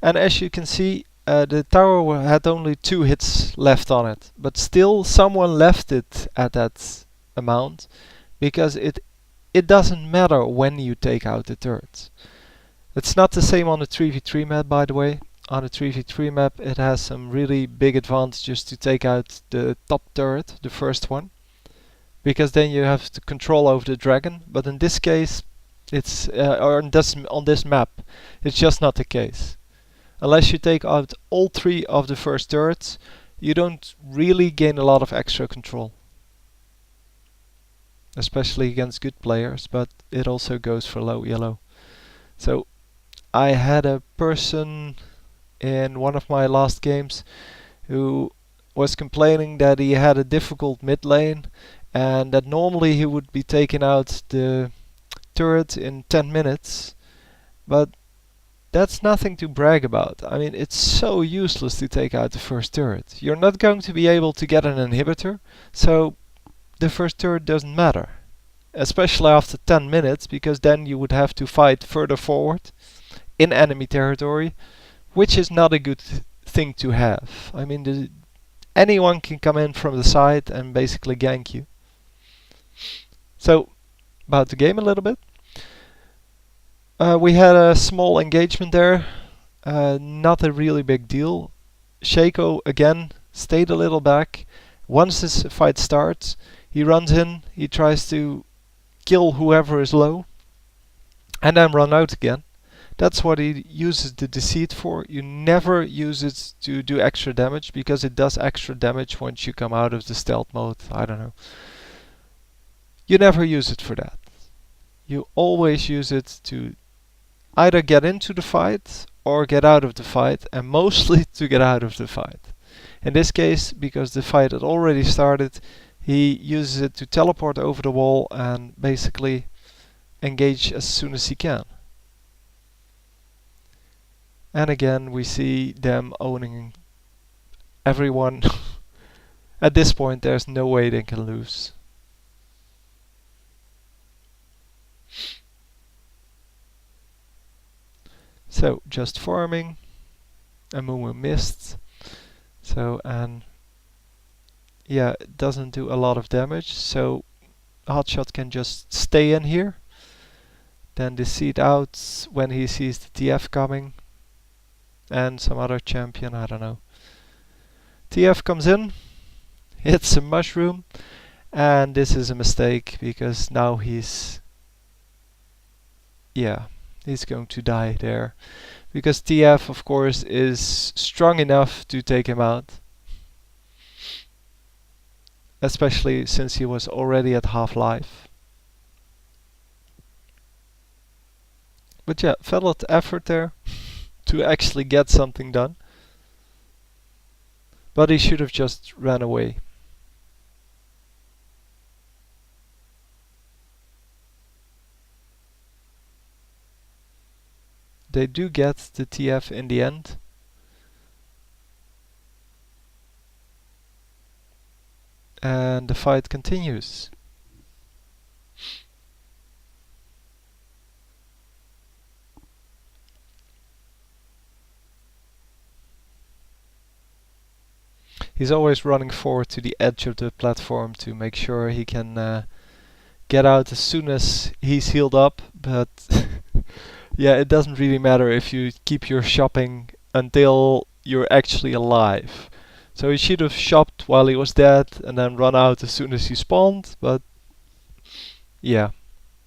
And as you can see, the tower had only 2 hits left on it, but still someone left it at that amount, because it doesn't matter when you take out the turrets. It's not the same on the 3v3 map, by the way. On the 3v3 map it has some really big advantages to take out the top turret, the first one, because then you have the control over the dragon, but in this case it's on this map it's just not the case. Unless you take out all 3 of the first turrets, you don't really gain a lot of extra control. Especially against good players, but it also goes for low yellow. So I had a person in one of my last games who was complaining that he had a difficult mid lane and that normally he would be taking out the turret in 10 minutes, but that's nothing to brag about. I mean, it's so useless to take out the first turret. You're not going to be able to get an inhibitor, so the first turret doesn't matter. Especially after 10 minutes, because then you would have to fight further forward in enemy territory, which is not a good thing to have. I mean, anyone can come in from the side and basically gank you. So, about the game a little bit. We had a small engagement there, not a really big deal. Shaco again stayed a little back. Once this fight starts, he runs in, he tries to kill whoever is low, and then run out again. That's what he uses the deceit for. You never use it to do extra damage, because it does extra damage once you come out of the stealth mode. I don't know. You never use it for that. You always use it to either get into the fight or get out of the fight, and mostly to get out of the fight. In this case, because the fight had already started, he uses it to teleport over the wall and basically engage as soon as he can. And again we see them owning everyone. At this point there's no way they can lose. So just farming, and Mumu missed. So, and yeah, it doesn't do a lot of damage, so Hotshot can just stay in here, then deceit out when he sees the TF coming, and some other champion, I don't know. TF comes in, hits a mushroom, and this is a mistake, because now he's going to die there, because TF of course is strong enough to take him out, especially since he was already at half life. But yeah, valid effort there to actually get something done, but he should have just ran away. They do get the TF in the end. And the fight continues. He's always running forward to the edge of the platform to make sure he can get out as soon as he's healed up, but yeah, it doesn't really matter if you keep your shopping until you're actually alive. So he should have shopped while he was dead and then run out as soon as he spawned, but yeah,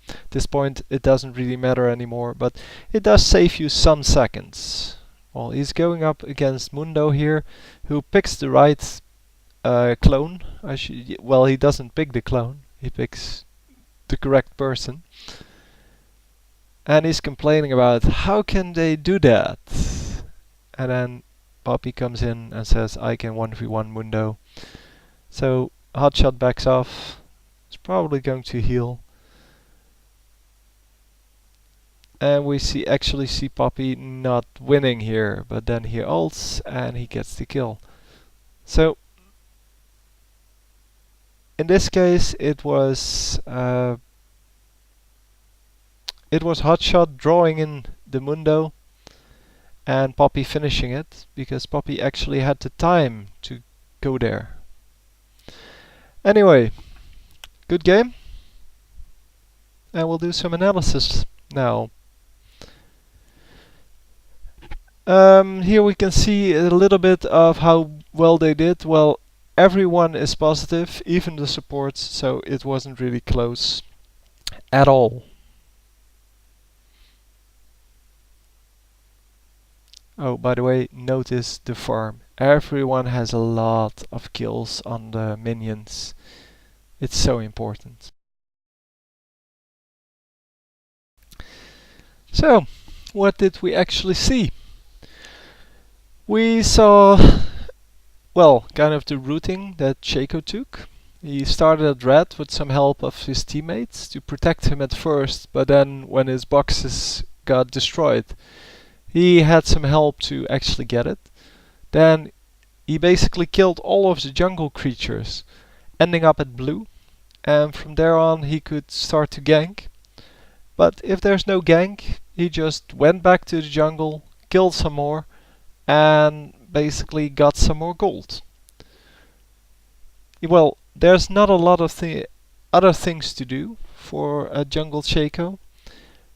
at this point it doesn't really matter anymore, but it does save you some seconds. Well, he's going up against Mundo here, who picks the right clone. Well, he doesn't pick the clone, he picks the correct person. And he's complaining about how can they do that? And then Poppy comes in and says, I can 1v1 Mundo. So Hotshot backs off. He's probably going to heal. And we actually see Poppy not winning here, but then he ults and he gets the kill. So in this case it was Hotshot drawing in the Mundo, and Poppy finishing it, because Poppy actually had the time to go there. Anyway, good game, and we'll do some analysis now. Here we can see a little bit of how well they did. Well, everyone is positive, even the supports, so it wasn't really close at all. Oh, by the way, notice the farm. Everyone has a lot of kills on the minions. It's so important. So, what did we actually see? We saw, well, kind of the routing that Shaco took. He started at red with some help of his teammates to protect him at first, but then when his boxes got destroyed, he had some help to actually get it. Then he basically killed all of the jungle creatures, ending up at blue, and from there on he could start to gank. But if there's no gank, he just went back to the jungle, killed some more, and basically got some more gold. Well, there's not a lot of other things to do for a Jungle Shaco.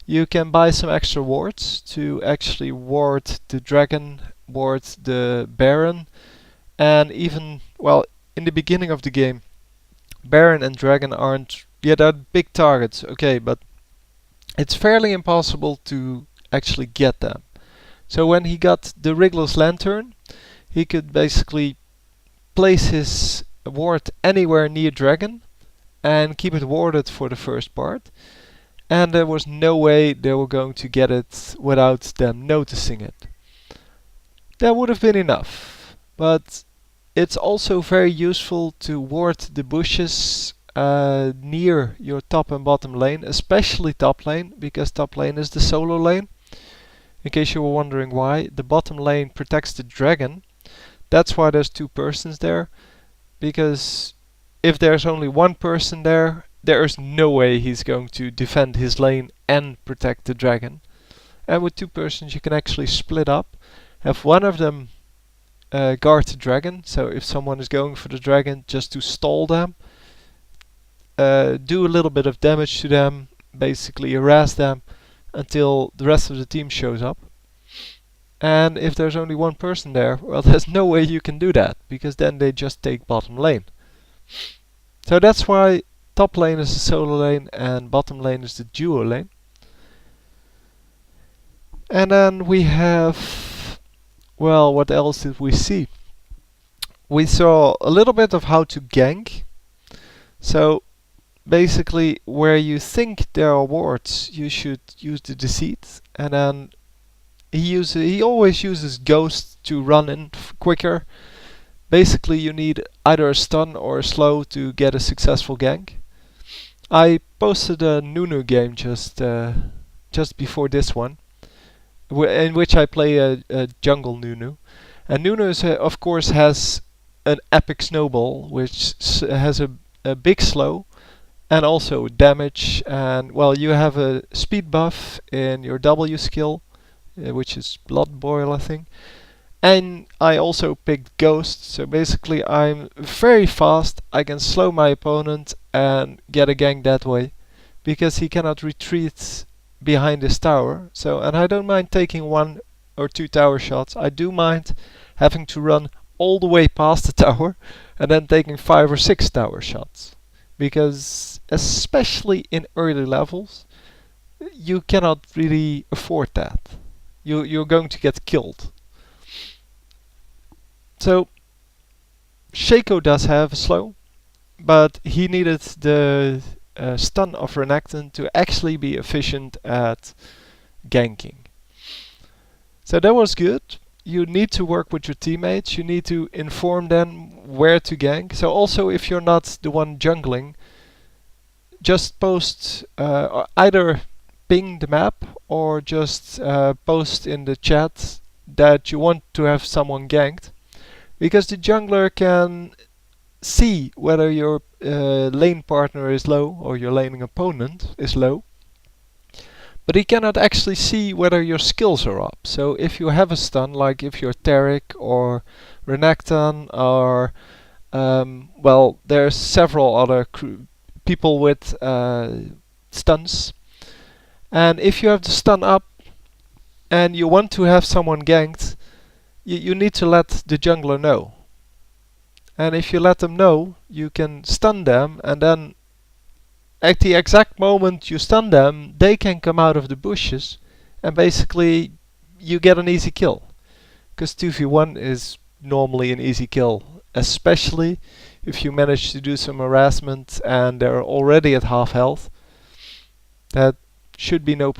You can buy some extra wards to actually ward the dragon, ward the baron, and even, well, in the beginning of the game, baron and dragon aren't, yeah, they're big targets, okay, but it's fairly impossible to actually get them. So when he got the Wriggler's Lantern, he could basically place his ward anywhere near dragon and keep it warded for the first part. And there was no way they were going to get it without them noticing it. That would have been enough, but it's also very useful to ward the bushes near your top and bottom lane, especially top lane, because top lane is the solo lane. In case you were wondering why, the bottom lane protects the dragon. That's why there's two persons there, because if there's only one person there, there's no way he's going to defend his lane and protect the dragon. And with two persons you can actually split up, have one of them guard the dragon, so if someone is going for the dragon, just to stall them, do a little bit of damage to them, basically harass them until the rest of the team shows up. And if there's only one person there, well, there's no way you can do that, because then they just take bottom lane. So that's why top lane is the solo lane and bottom lane is the duo lane. And then we have, well, what else did we see? We saw a little bit of how to gank. So basically, where you think there are wards, you should use the deceit, and then he always uses ghost to run in quicker. Basically, you need either a stun or a slow to get a successful gank. I posted a Nunu game just before this one, in which I play a jungle Nunu. And Nunu is, of course has an epic snowball, which has a big slow and also damage. And well, you have a speed buff in your W skill, which is Blood Boil, I think. And I also picked Ghost, so basically I'm very fast. I can slow my opponent and get a gank that way, because he cannot retreat behind his tower. So, and I don't mind taking 1 or 2 tower shots. I do mind having to run all the way past the tower and then taking 5 or 6 tower shots, because especially in early levels you cannot really afford that. You're going to get killed. So Shaco does have a slow, but he needed the stun of Renekton to actually be efficient at ganking. So that was good. You need to work with your teammates, you need to inform them where to gank. So also, if you're not the one jungling, just post, either ping the map or just post in the chat that you want to have someone ganked, because the jungler can see whether your lane partner is low or your laning opponent is low. but he cannot actually see whether your skills are up. So if you have a stun, like if you're Tarek or Renekton or well, there's several other people with stuns, and if you have the stun up and you want to have someone ganked, you need to let the jungler know. And if you let them know, you can stun them, and then at the exact moment you stun them, they can come out of the bushes, and basically you get an easy kill. Because 2v1 is normally an easy kill, especially if you manage to do some harassment and they're already at half health. That should be no